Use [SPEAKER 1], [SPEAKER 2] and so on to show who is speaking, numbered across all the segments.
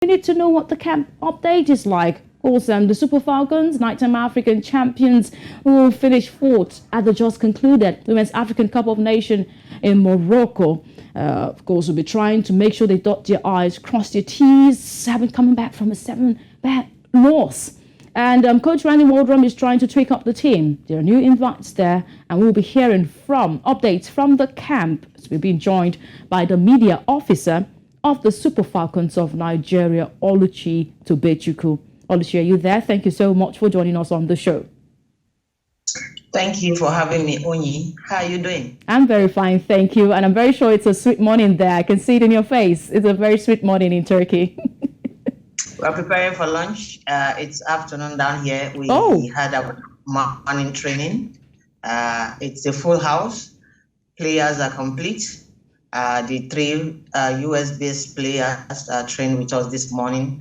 [SPEAKER 1] We need to know what the camp update is like. Of course, the Super Falcons, nighttime African champions, will finish fourth at the just concluded Women's African Cup of Nations in Morocco. Of course, we'll be trying to make sure they dot their I's, cross their T's, having coming back from a 7-bad loss. And Coach Randy Waldrum is trying to tweak up the team. There are new invites there, and we'll be hearing from updates from the camp. So we've been joined by the media officer of the Super Falcons of Nigeria, Oluchi Tobechukwu. Oluchi, are you there? Thank you so much for joining us on the show.
[SPEAKER 2] Thank you for having me, Onyi. How are you doing?
[SPEAKER 1] I'm very fine, thank you. And I'm very sure it's a sweet morning there. I can see it in your face. It's a very sweet morning in Turkey.
[SPEAKER 2] We're preparing for lunch. It's afternoon down here. We had our morning training. It's a full house. Players are complete. The 3 US-based players trained with us this morning.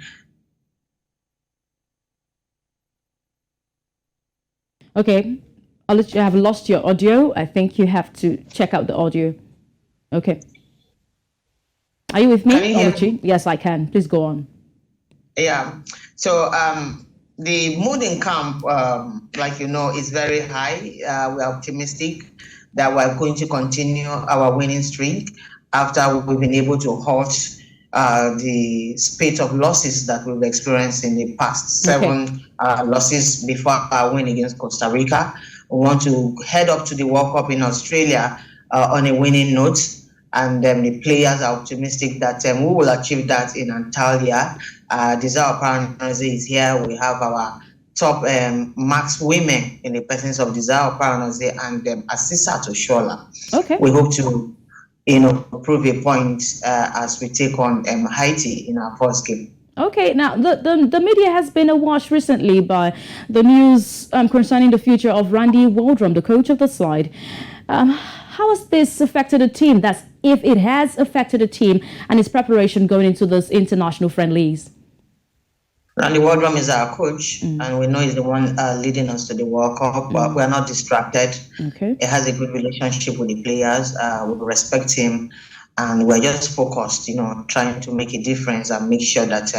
[SPEAKER 1] Okay, Oluchi, I have lost your audio. I think you have to check out the audio. Okay. Are you with me, Oluchi? Yes, I can. Please go on.
[SPEAKER 2] Yeah. So the mood in camp, like you know, is very high. We're optimistic that we're going to continue our winning streak after we've been able to halt the spate of losses that we've experienced in the past. 7 losses before our win against Costa Rica. We want to head up to the World Cup in Australia on a winning note. And the players are optimistic that we will achieve that in Antalya. Desire Paranaze is here. We have our top max women in the presence of Desire Paranaze and Asisa Toshola.
[SPEAKER 1] Okay.
[SPEAKER 2] We hope to, prove a point as we take on Haiti in our first game.
[SPEAKER 1] Okay, now the media has been awash recently by the news concerning the future of Randy Waldrum, the coach of the side. How has this affected the team? That's if it has affected the team and its preparation going into this international friendlies.
[SPEAKER 2] Randy Waldrum is our coach, and we know he's the one leading us to the World Cup, but we're not distracted.
[SPEAKER 1] Okay.
[SPEAKER 2] He has a good relationship with the players. We respect him, and we're just focused, trying to make a difference and make sure that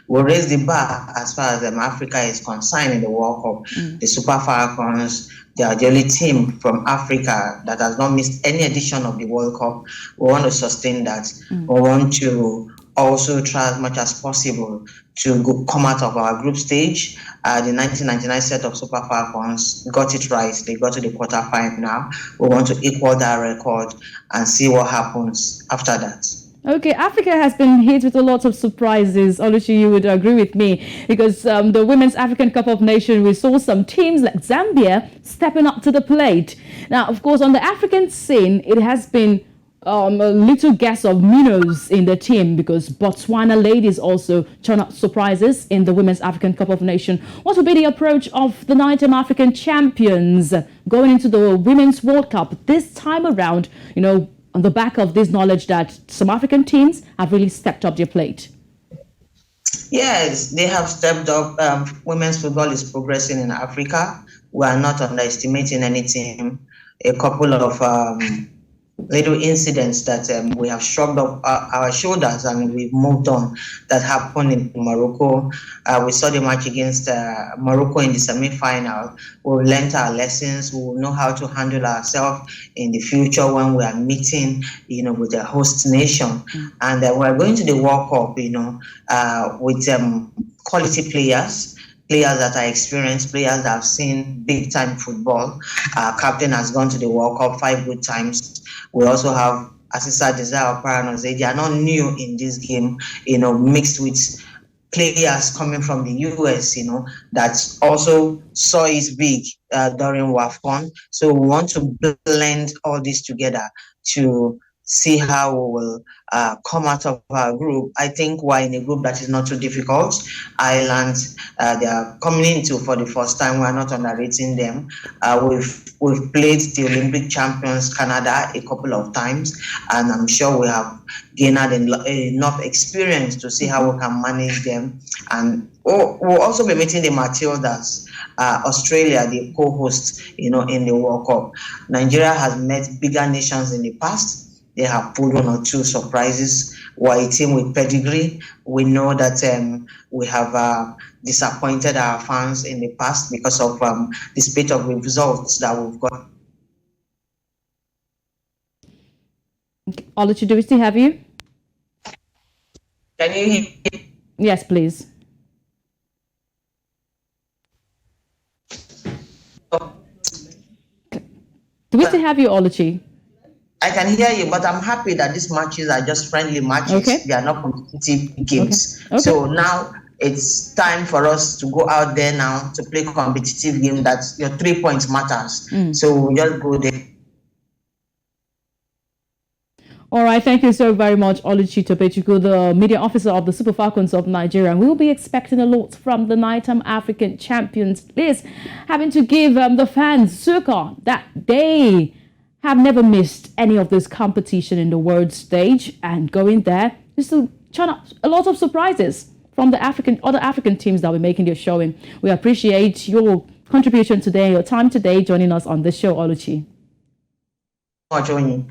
[SPEAKER 2] we'll raise the bar as far as Africa is concerned in the World Cup. The Super Falcons, they are the only team from Africa that has not missed any edition of the World Cup. We want to sustain that. We want to also try as much as possible to come out of our group stage. The 1999 set of Super Falcons got it right. They got to the quarterfinal. We want to equal that record and see what happens after that.
[SPEAKER 1] Okay, Africa has been hit with a lot of surprises. Oluchi, you would agree with me, because the Women's African Cup of Nations, we saw some teams like Zambia stepping up to the plate. Now, of course, on the African scene, it has been a little guess of minnows in the team, because Botswana ladies also turn up surprises in the Women's African Cup of Nations. What will be the approach of the nighttime African champions going into the Women's World Cup this time around, on the back of this knowledge that some African teams have really stepped up their plate?
[SPEAKER 2] Yes, they have stepped up. Women's football is progressing in Africa. We are not underestimating any team. A couple of little incidents that we have shrugged off our shoulders and we've moved on that happened in Morocco. We saw the match against Morocco in the semi-final. We've learned our lessons. We will know how to handle ourselves in the future when we are meeting, with the host nation. And we're going to the World Cup, with quality players that are experienced, players that have seen big-time football. Our captain has gone to the World Cup 5 good times. We also have Asisa Desire Paranaze. They are not new in this game, mixed with players coming from the US, that also saw it big during WAFCON. So we want to blend all this together to see how we will come out of our group. I think we're in a group that is not too difficult. Ireland, they are coming into for the first time. We're not underrating them. We've played the Olympic champions Canada a couple of times, and I'm sure we have gained enough experience to see how we can manage them. And we'll also be meeting the Matildas, Australia, the co-host, in the World Cup. Nigeria has met bigger nations in the past. they have pulled one or two surprises. We're a team with pedigree. We know that we have disappointed our fans in the past because of the spate of results that we've got.
[SPEAKER 1] Oluchi, do we still have you?
[SPEAKER 2] Can you hear me?
[SPEAKER 1] Yes, please. Do we still have you, Oluchi?
[SPEAKER 2] I can hear you, but I'm happy that these matches are just friendly matches.
[SPEAKER 1] Okay.
[SPEAKER 2] They are not competitive games.
[SPEAKER 1] Okay.
[SPEAKER 2] So now it's time for us to go out there now to play competitive game that your 3 points matters. So we just go there.
[SPEAKER 1] All right, thank you so very much, Oluchi Topechukwu, the media officer of the Super Falcons of Nigeria. We'll be expecting a lot from the nighttime African champions. This having to give the fans succor that they have never missed any of this competition in the world stage, and going there just to churn up a lot of surprises from the other African teams that will be making their showing. We appreciate your contribution today, your time today, joining us on this show, Oluchi.
[SPEAKER 2] Joining.